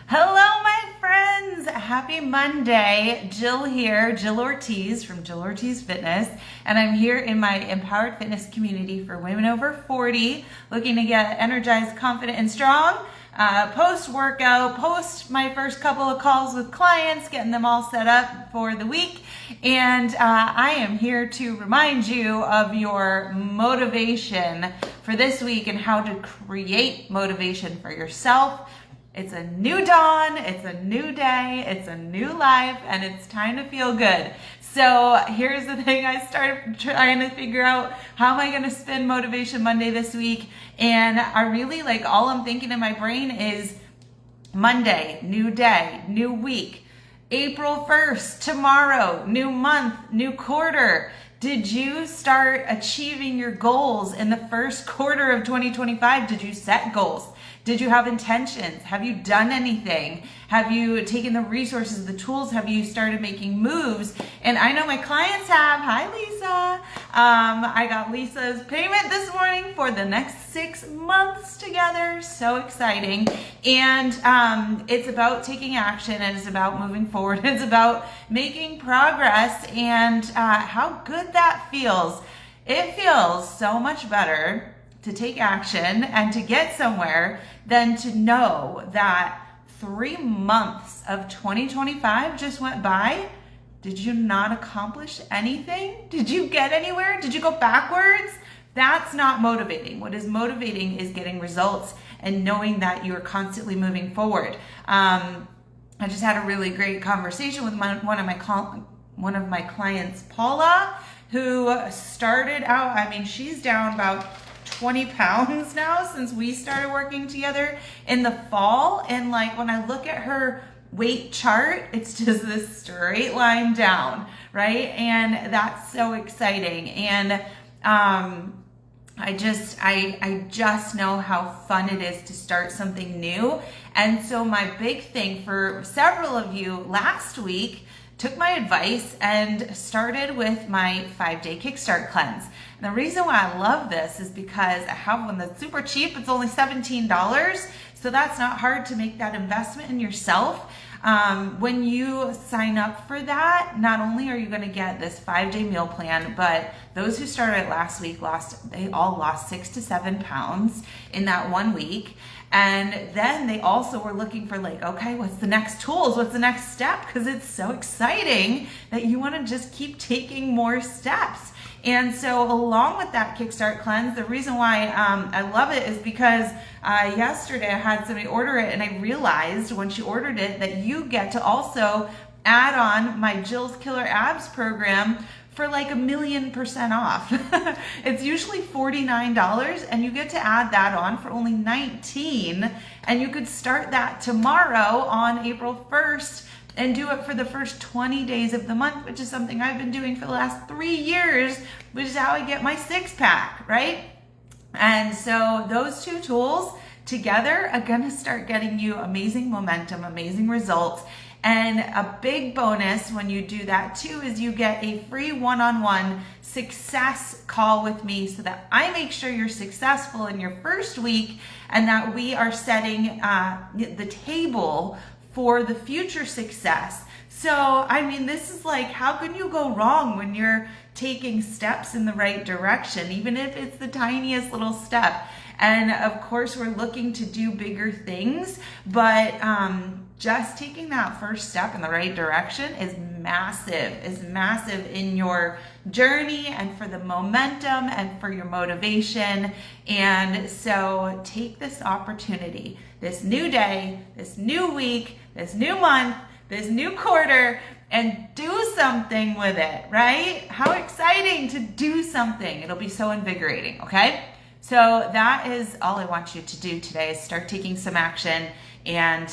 Hello, my friends. Happy Monday. Jill here, Jill Ortiz from Jill Ortiz Fitness, and I'm here in my empowered fitness community for women over 40, looking to get energized, confident, and strong. Post-workout, post my first couple of calls with clients, getting them all set up for the week. And I am here to remind you of your motivation for this week and how to create motivation for yourself. It's a new dawn, it's a new day, it's a new life, and it's time to feel good. So here's the thing, I started trying to figure out how am I gonna spend Motivation Monday this week, and I really all I'm thinking in my brain is Monday, new day, new week, April 1st, tomorrow, new month, new quarter. Did you start achieving your goals in the first quarter of 2025? Did you set goals? Did you have intentions? Have you done anything? Have you taken the resources, the tools? Have you started making moves? And I know my clients have. Hi, Lisa. I got Lisa's payment this morning for the next 6 months together. So exciting. And it's about taking action, and it's about moving forward. It's about making progress, and how good that feels. It feels so much better to take action and to get somewhere than to know that 3 months of 2025 just went by. Did you not accomplish anything? Did you get anywhere? Did you go backwards? That's not motivating. What is motivating is getting results and knowing that you're constantly moving forward. I just had a really great conversation with one of my clients, Paula, who started out, she's down about 20 pounds now since we started working together in the fall. And when I look at her weight chart, it's just this straight line down, right? And that's so exciting. And I just know how fun it is to start something new. And so my big thing for several of you last week took my advice and started with my 5-day Kickstart cleanse. And the reason why I love this is because I have one that's super cheap. It's only $17. So that's not hard to make that investment in yourself. When you sign up for that, not only are you going to get this 5-day meal plan, but those who started last week they all lost 6 to 7 pounds in that 1 week. And then they also were looking for okay, what's the next tools? What's the next step? Because it's so exciting that you want to just keep taking more steps. And so along with that Kickstart cleanse, the reason why I love it is because yesterday I had somebody order it, and I realized when she ordered it that you get to also add on my Jill's Killer Abs program for $1,000,000% off. It's usually $49, and you get to add that on for only $19, and you could start that tomorrow on April 1st and do it for the first 20 days of the month, which is something I've been doing for the last 3 years, which is how I get my 6-pack, right? And so those two tools together are gonna start getting you amazing momentum, amazing results. And a big bonus when you do that too is you get a free one-on-one success call with me so that I make sure you're successful in your first week and that we are setting the table for the future success. So, this is how can you go wrong when you're taking steps in the right direction, even if it's the tiniest little step? And of course, we're looking to do bigger things, but just taking that first step in the right direction is massive in your journey and for the momentum and for your motivation. And so take this opportunity, this new day, this new week, this new month, this new quarter, and do something with it, right? How exciting to do something. It'll be so invigorating, okay? So that is all I want you to do today, is start taking some action. And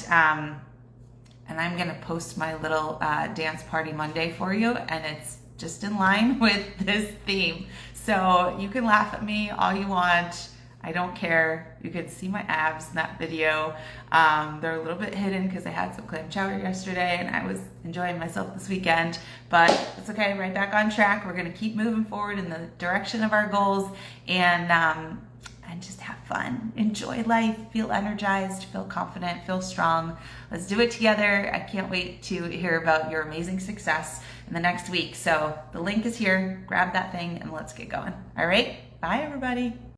I'm gonna post my little dance party Monday for you, and it's just in line with this theme. So you can laugh at me all you want. I don't care. You can see my abs in that video. They're a little bit hidden because I had some clam chowder yesterday and I was enjoying myself this weekend, but it's okay, right back on track. We're gonna keep moving forward in the direction of our goals, and and just have fun. Enjoy life, feel energized, feel confident, feel strong. Let's do it together. I can't wait to hear about your amazing success in the next week. So the link is here. Grab that thing and let's get going. All right. Bye, everybody.